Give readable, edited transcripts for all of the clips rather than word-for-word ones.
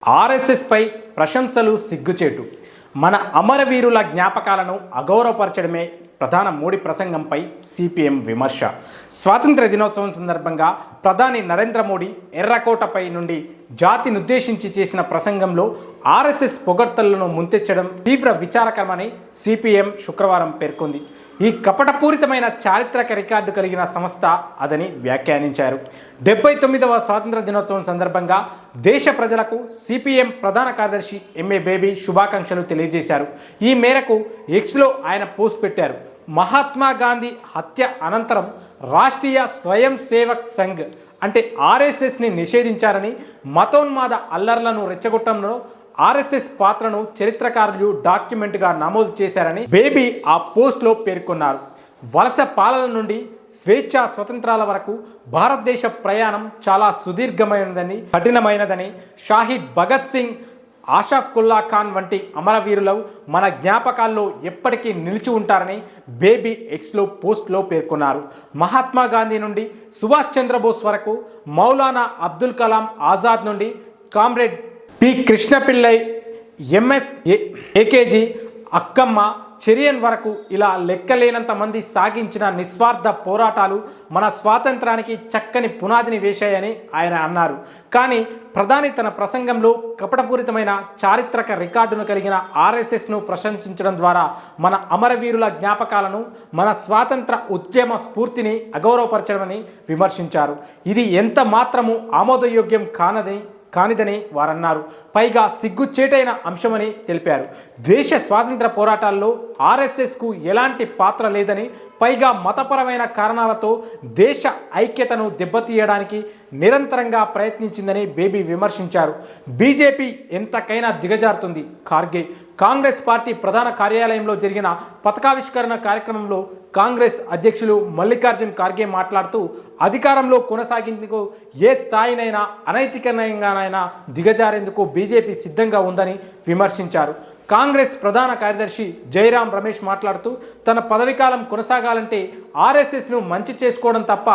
RSS పై ప్రశంసలు సిగ్గుచేటు. మన అమరవీరుల జ్ఞాపకాలను అగౌరవపరచడమే ప్రధాన మోడీ ప్రసంగంపై సిపిఎం విమర్శ. స్వాతంత్ర దినోత్సవం సందర్భంగా ప్రధాని నరేంద్ర మోడీ ఎర్రకోటపై నుండి జాతినుద్దేశించి చేసిన ప్రసంగంలో ఆర్ఎస్ఎస్ పొగడ్తలను ముంచెత్తడం తీవ్ర విచారకరమని సిపిఎం శుక్రవారం పేర్కొంది. ఈ కపటపూరితమైన చారిత్రక రికార్డు కలిగిన సంస్థ అదని వ్యాఖ్యానించారు. 79వ స్వాతంత్ర దినోత్సవం సందర్భంగా దేశ ప్రజలకు సిపిఎం ప్రధాన కార్యదర్శి ఎంఏ బేబీ శుభాకాంక్షలు తెలియజేశారు. ఈ మేరకు ఎక్స్లో ఆయన పోస్ట్ పెట్టారు. మహాత్మా గాంధీ హత్య అనంతరం రాష్ట్రీయ స్వయం సేవక్ సంఘ్ అంటే ఆర్ఎస్ఎస్ని నిషేధించారని, మతోన్మాద అల్లర్లను రెచ్చగొట్టడంలో ఆర్ఎస్ఎస్ పాత్రను చరిత్రకారులు డాక్యుమెంట్గా నమోదు చేశారని బేబీ ఆ పోస్ట్లో పేర్కొన్నారు. వలస పాలన నుండి స్వేచ్ఛా స్వతంత్రాల వరకు భారతదేశ ప్రయాణం చాలా సుదీర్ఘమైనదని, కఠినమైనదని, షాహిద్ భగత్ సింగ్, ఆషఫ్ ఖాన్ వంటి అమరవీరులు మన జ్ఞాపకాల్లో ఎప్పటికీ నిలిచి ఉంటారని బేబీ ఎక్స్లో పోస్ట్లో పేర్కొన్నారు. మహాత్మా గాంధీ నుండి సుభాష్ చంద్రబోస్ వరకు, మౌలానా అబ్దుల్ కలాం ఆజాద్ నుండి comrade P Krishnapillai, MS AKG, Akkamma Cherian వరకు ఇలా లెక్కలేనంత మంది సాగించిన నిస్వార్థ పోరాటాలు మన స్వాతంత్రానికి చక్కని పునాదిని వేశాయని ఆయన అన్నారు. కానీ ప్రధాని తన ప్రసంగంలో కపటపూరితమైన చారిత్రక రికార్డును కలిగిన ఆర్ఎస్ఎస్ను ప్రశంసించడం ద్వారా మన అమరవీరుల జ్ఞాపకాలను, మన స్వాతంత్ర ఉద్యమ స్ఫూర్తిని అగౌరవపరచడమని విమర్శించారు. ఇది ఎంత మాత్రము ఆమోదయోగ్యం కానిదని వారన్నారు. పైగా సిగ్గుచేటైన అంశమని తెలిపారు. దేశ స్వాతంత్ర పోరాటాల్లో ఆర్ఎస్ఎస్కు ఎలాంటి పాత్ర లేదని, పైగా మతపరమైన కారణాలతో దేశ ఐక్యతను దెబ్బతీయడానికి నిరంతరంగా ప్రయత్నించిందని బేబీ విమర్శించారు. బీజేపీ ఎంతకైనా దిగజారుతుంది. కాంగ్రెస్ పార్టీ ప్రధాన కార్యాలయంలో జరిగిన పతాకావిష్కరణ కార్యక్రమంలో కాంగ్రెస్ అధ్యక్షులు మల్లికార్జున్ ఖార్గే మాట్లాడుతూ, అధికారంలో కొనసాగేందుకు ఏ స్థాయినైనా అనైతికంగానైనా దిగజారేందుకు బీజేపీ సిద్ధంగా ఉందని విమర్శించారు. కాంగ్రెస్ ప్రధాన కార్యదర్శి జైరాం రమేష్ మాట్లాడుతూ, తన పదవీకాలం కొనసాగాలంటే ఆర్ఎస్ఎస్ను మంచి చేసుకోవడం తప్ప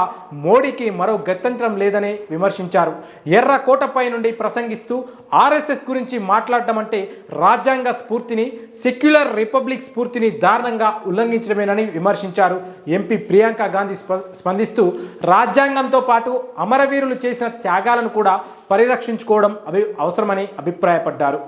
మోడీకి మరో గత్యంతరం లేదని విమర్శించారు. ఎర్రకోటపై నుండి ప్రసంగిస్తూ ఆర్ఎస్ఎస్ గురించి మాట్లాడడం అంటే రాజ్యాంగ స్ఫూర్తిని, సెక్యులర్ రిపబ్లిక్ స్ఫూర్తిని దారుణంగా ఉల్లంఘించడమేనని విమర్శించారు. ఎంపీ ప్రియాంక గాంధీ స్పందిస్తూ, రాజ్యాంగంతో పాటు అమరవీరులు చేసిన త్యాగాలను కూడా పరిరక్షించుకోవడం అవసరమని అభిప్రాయపడ్డారు.